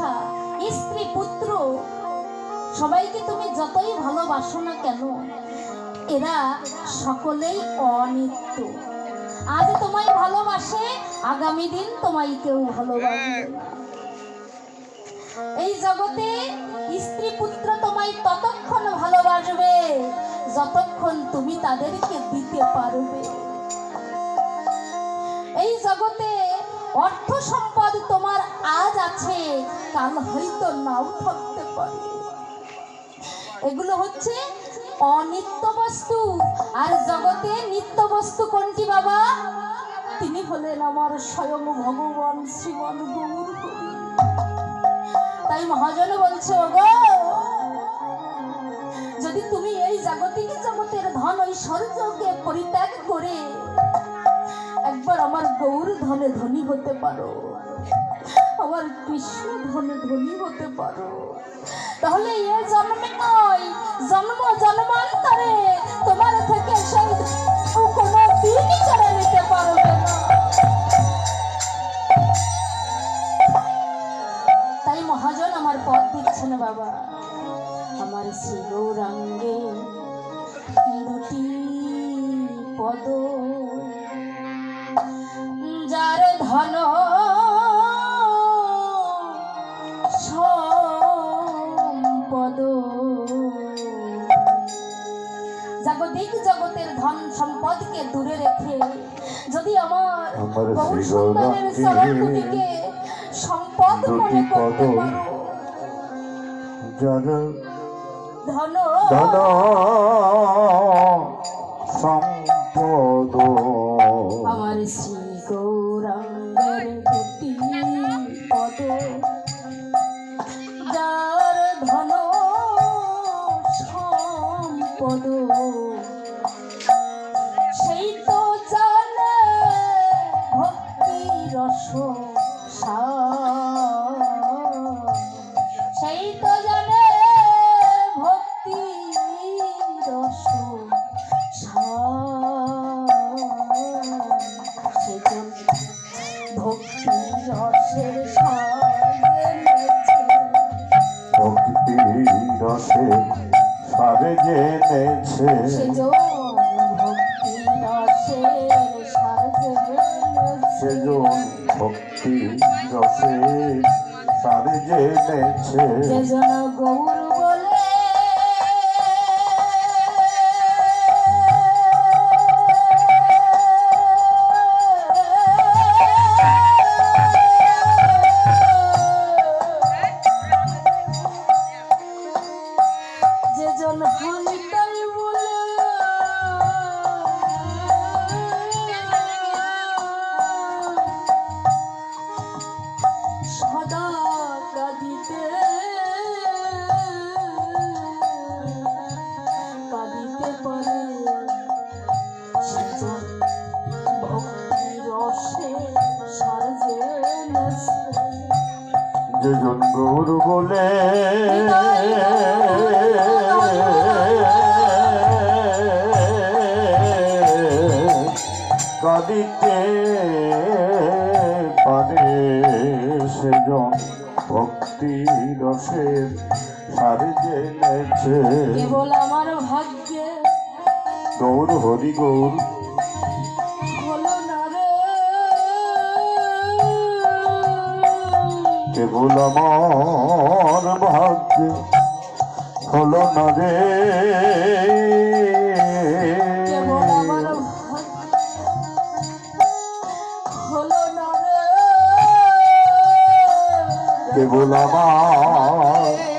বাচ্চা স্ত্রী পুত্র সবাইকে তুমি যতই ভালোবাসো না কেন, এরা সকলেই অনিত্য। আজ তোমায় ভালোবাসে, আগামী দিন তোমায় কেউ ভালোবাসবে। এই জগতে স্ত্রী পুত্র তোমায় ততক্ষণ ভালোবাসবে যতক্ষণ তুমি তাদেরকে দিতে পারবে। এই জগতে অর্থ সম্পদ তোমার আজ আছে, কাল হয়তো নাও থাকতে পারে। এগুলো হচ্ছে অনিত্য বস্তু। আর জগতে নিত্য বস্তু কোনটি বাবা? তিনি হলেন আমার স্বয়ং ভগবান শ্রীমান গৌর হরি। তাই মহাজন বলছে, ওগো যদি তুমি এই জাগতিক জগতের ধন ঐশ্বর্যকে পরিত্যাগ করে একবার আমার গৌর ধনে ধনী হতে পারো, আমার কৃষ্ণ ধনে ধনী হতে পারো, তাহলে এ জন্মে নয়, জন্ম জন্মান্তরে তোমার থেকে সেই কোনো দিনই কেড়ে নিতে পারবে না। তাই মহাজন আমার পথ দিচ্ছেন বাবা। আমার শ্রী গৌরাঙ্গে দুটি পদ, যার ধন সম্পদ, জাগতিক জগতের ধন সম্পদকে দূরে রেখে যদি আমার গৌর সুন্দরের চরণ দুটিকে সম্পদ মনে করতে পারো, যার ধন ধন সম্পদ, আমার শ্রী গৌরাঙ্গের দুটি পদ, যার ধন সম্পদ, সেই তো জানে ভক্তি রস সার, সেই তো জানে ভক্তি রস ভক্তি রসের ভক্তি রসে সারে জেনেছে, ভক্তি রসের সেজন ভক্তি রসে সারে জেনেছে, সেজন গৌর বলে সদা কাঁদিতে কাঁদিতে পারে, সেজন ভক্তি রসে সাজে যেজন গৌর বলে কাঁদিতে পারে, সেজন ভক্তি রসের সারে জেনেছে, কেবল আমার ভাগ্যে গৌর হরি গৌর হলো না রে, কেবল আমার ভাগ্যে হলো না রে, কেবল আমার হলো না রে, কেবল আমার